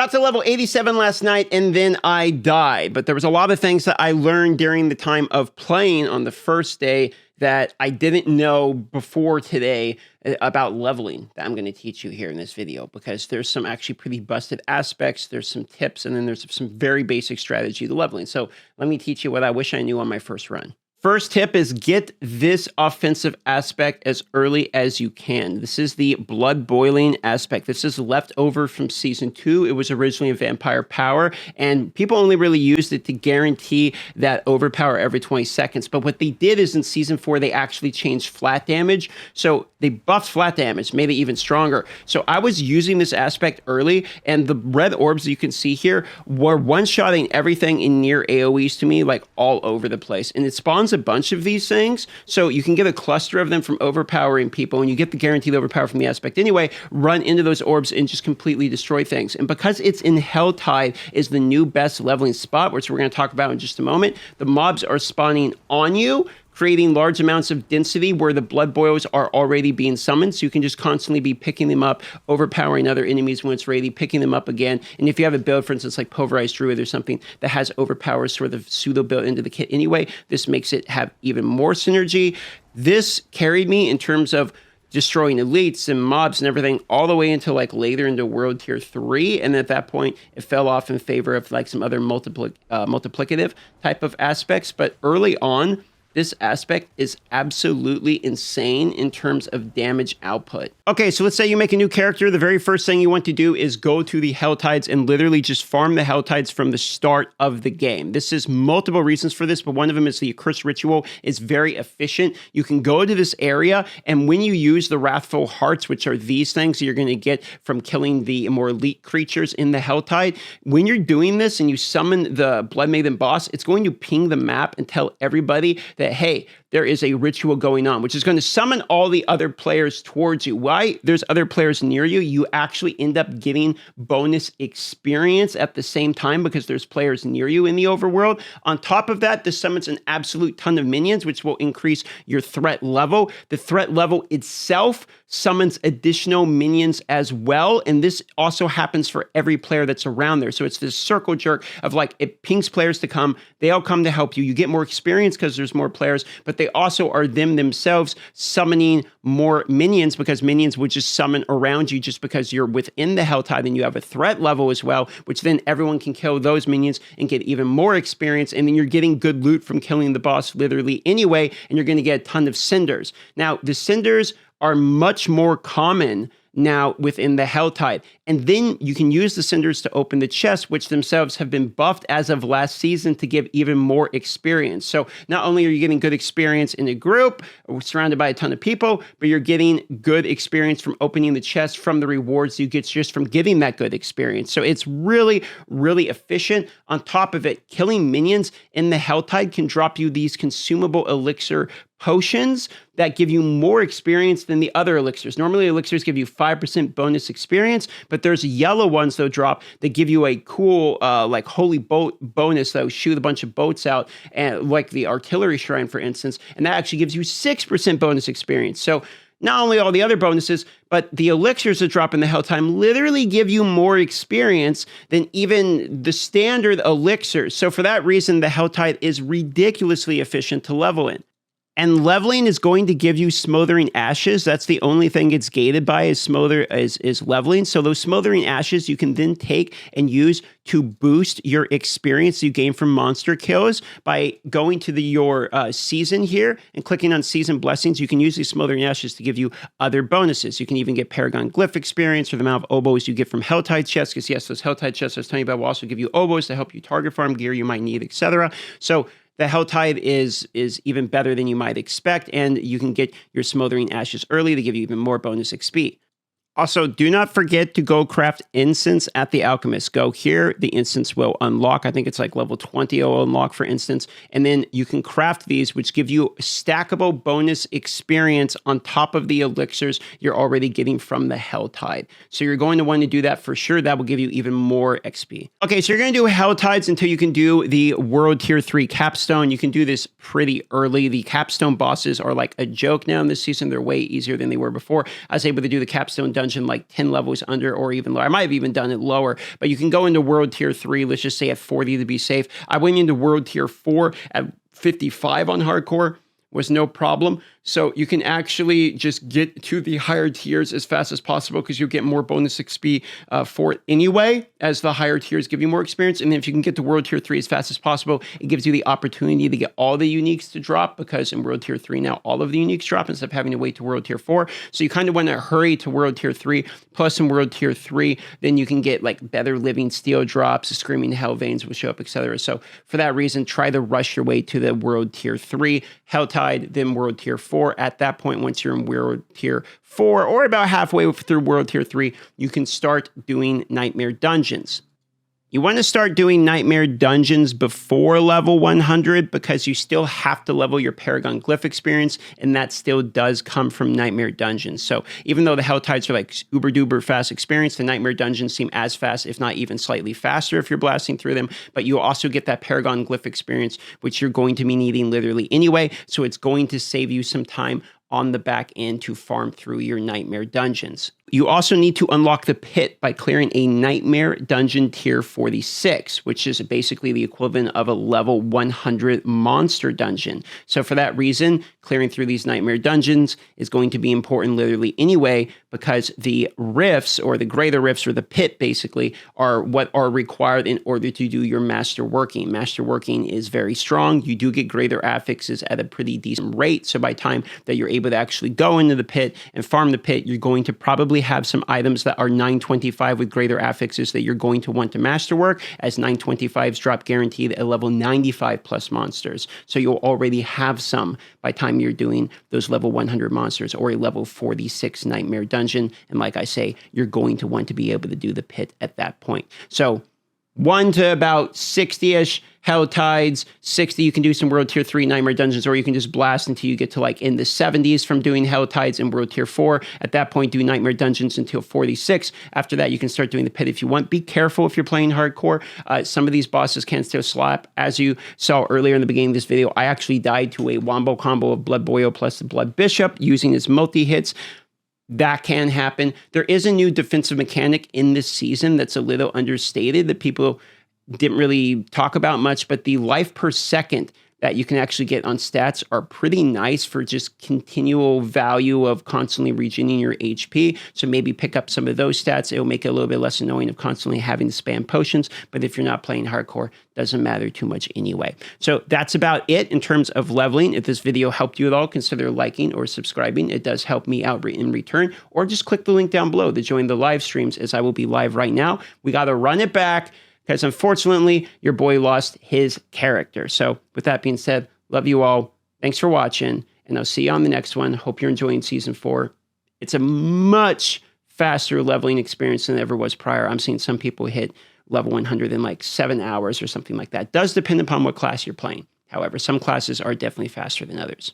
Got to level 87 last night and then I died, but there was a lot of things that I learned during the time of playing on the first day that I didn't know before today about leveling that I'm going to teach you here in this video, because there's some actually pretty busted aspects, there's some tips, and then there's some very basic strategy to leveling. So let me teach you what I wish I knew on my first run. First tip is get this offensive aspect as early as you can. This is the blood boiling aspect. This is left over from season 2. It was originally a vampire power, and people only really used it to guarantee that overpower every 20 seconds. But what they did is in season 4, they actually changed flat damage. So they buffed flat damage, made it even stronger. So I was using this aspect early, and the red orbs that you can see here were one-shotting everything in near AoEs to me, like all over the place. And it spawns a bunch of these things, so you can get a cluster of them from overpowering people, and you get the guaranteed overpower from the aspect anyway, run into those orbs and just completely destroy things. And because it's in Helltide is the new best leveling spot, which we're going to talk about in just a moment, the mobs are spawning on you, creating large amounts of density where the blood boils are already being summoned. So you can just constantly be picking them up, overpowering other enemies when it's ready, picking them up again. And if you have a build, for instance, like Pulverized Druid or something that has overpowers sort of pseudo built into the kit anyway, this makes it have even more synergy. This carried me in terms of destroying elites and mobs and everything all the way into like later into World Tier 3. And at that point, it fell off in favor of like some other multiplicative type of aspects. But early on, this aspect is absolutely insane in terms of damage output. Okay, so let's say you make a new character. The very first thing you want to do is go to the Helltides and literally just farm the Helltides from the start of the game. This is multiple reasons for this, but one of them is the Accursed Ritual is very efficient. You can go to this area, and when you use the Wrathful Hearts, which are these things that you're going to get from killing the more elite creatures in the Helltide, when you're doing this and you summon the Blood Maiden boss, it's going to ping the map and tell everybody that, hey, there is a ritual going on, which is going to summon all the other players towards you. Why there's other players near you, you actually end up getting bonus experience at the same time because there's players near you in the overworld. On top of that, this summons an absolute ton of minions, which will increase your threat level. The threat level itself summons additional minions as well, and this also happens for every player that's around there. So it's this circle jerk of like, it pings players to come, they all come to help you. You get more experience because there's more players, but they also are themselves summoning more minions because minions would just summon around you just because you're within the Helltide and you have a threat level as well, which then everyone can kill those minions and get even more experience. And then you're getting good loot from killing the boss literally anyway, and you're going to get a ton of cinders. Now, the cinders are much more common now within the Helltide. And then you can use the cinders to open the chests, which themselves have been buffed as of last season to give even more experience. So not only are you getting good experience in a group surrounded by a ton of people, but you're getting good experience from opening the chest from the rewards you get just from getting that good experience. So it's really, really efficient. On top of it, killing minions in the Helltide can drop you these consumable elixir potions that give you more experience than the other elixirs. Normally, elixirs give you 5% bonus experience, but there's yellow ones that drop that give you a cool, like holy boat bonus that will shoot a bunch of boats out, and like the artillery shrine, for instance, and that actually gives you 6% bonus experience. So not only all the other bonuses, but the elixirs that drop in the Helltime literally give you more experience than even the standard elixirs. So for that reason, the Helltide is ridiculously efficient to level in. And leveling is going to give you Smothering Ashes. That's the only thing it's gated by is leveling. So those Smothering Ashes you can then take and use to boost your experience you gain from monster kills by going to your season here and clicking on Season Blessings. You can use these Smothering Ashes to give you other bonuses. You can even get Paragon Glyph experience for the amount of oboes you get from Helltide chests, because yes, those Helltide chests I was telling you about will also give you oboes to help you target farm gear you might need, etc. So the Helltide is even better than you might expect, and you can get your Smothering Ashes early to give you even more bonus XP. Also, do not forget to go craft incense at the Alchemist. Go here, the incense will unlock. I think it's like level 20 will unlock for instance. And then you can craft these, which give you stackable bonus experience on top of the elixirs you're already getting from the Helltide. So you're going to want to do that for sure. That will give you even more XP. Okay, so you're going to do Helltides until you can do the World Tier 3 Capstone. You can do this pretty early. The Capstone bosses are like a joke now in this season. They're way easier than they were before. I was able to do the Capstone dungeon dungeon like 10 levels under or even lower. I might have even done it lower, but you can go into World Tier 3, let's just say at 40 to be safe. I went into World Tier 4 at 55 on hardcore, was no problem. So you can actually just get to the higher tiers as fast as possible because you'll get more bonus XP for it anyway, as the higher tiers give you more experience. And then if you can get to World Tier 3 as fast as possible, it gives you the opportunity to get all the uniques to drop, because in World Tier 3 now, all of the uniques drop instead of having to wait to World Tier 4. So you kind of want to hurry to World Tier 3. Plus in World Tier 3, then you can get like better living steel drops, screaming hell veins will show up, etc. So for that reason, try to rush your way to the World Tier 3, Helltide, then World Tier 4. At that point, once you're in World Tier 4 or about halfway through World Tier 3, you can start doing Nightmare Dungeons. You want to start doing Nightmare Dungeons before level 100 because you still have to level your Paragon Glyph experience, and that still does come from Nightmare Dungeons. So even though the Helltides are like uber duper fast experience, the Nightmare Dungeons seem as fast, if not even slightly faster if you're blasting through them, but you also get that Paragon Glyph experience, which you're going to be needing literally anyway, so it's going to save you some time on the back end to farm through your Nightmare Dungeons. You also need to unlock the pit by clearing a Nightmare Dungeon Tier 46, which is basically the equivalent of a level 100 monster dungeon. So for that reason, clearing through these Nightmare Dungeons is going to be important literally anyway, because the rifts, or the greater rifts, or the pit basically, are what are required in order to do your Master Working. Master Working is very strong. You do get greater affixes at a pretty decent rate. So by the time that you're able to actually go into the pit and farm the pit, you're going to probably have some items that are 925 with greater affixes that you're going to want to masterwork, as 925s drop guaranteed at level 95 plus monsters. So you'll already have some by the time you're doing those level 100 monsters or a level 46 Nightmare Dungeon. And like I say, you're going to want to be able to do the pit at that point. So 1 to about 60-ish Helltides, 60 you can do some World Tier 3 Nightmare Dungeons, or you can just blast until you get to like in the 70s from doing Helltides in World Tier 4. At that point, do Nightmare Dungeons until 46. After that, you can start doing the pit if you want. Be careful if you're playing hardcore. Some of these bosses can still slap. As you saw earlier in the beginning of this video, I actually died to a wombo combo of Blood Boyo plus the Blood Bishop using his multi-hits. That can happen. There is a new defensive mechanic in this season that's a little understated that people didn't really talk about much, but the life per second that you can actually get on stats are pretty nice for just continual value of constantly regening your HP. So maybe pick up some of those stats. It'll make it a little bit less annoying of constantly having to spam potions. But if you're not playing hardcore, doesn't matter too much anyway. So that's about it in terms of leveling. If this video helped you at all, consider liking or subscribing. It does help me out in return. Or just click the link down below to join the live streams, as I will be live right now. We got to run it back, because unfortunately, your boy lost his character. So with that being said, love you all. Thanks for watching, and I'll see you on the next one. Hope you're enjoying Season 4. It's a much faster leveling experience than it ever was prior. I'm seeing some people hit level 100 in like 7 hours or something like that. It does depend upon what class you're playing. However, some classes are definitely faster than others.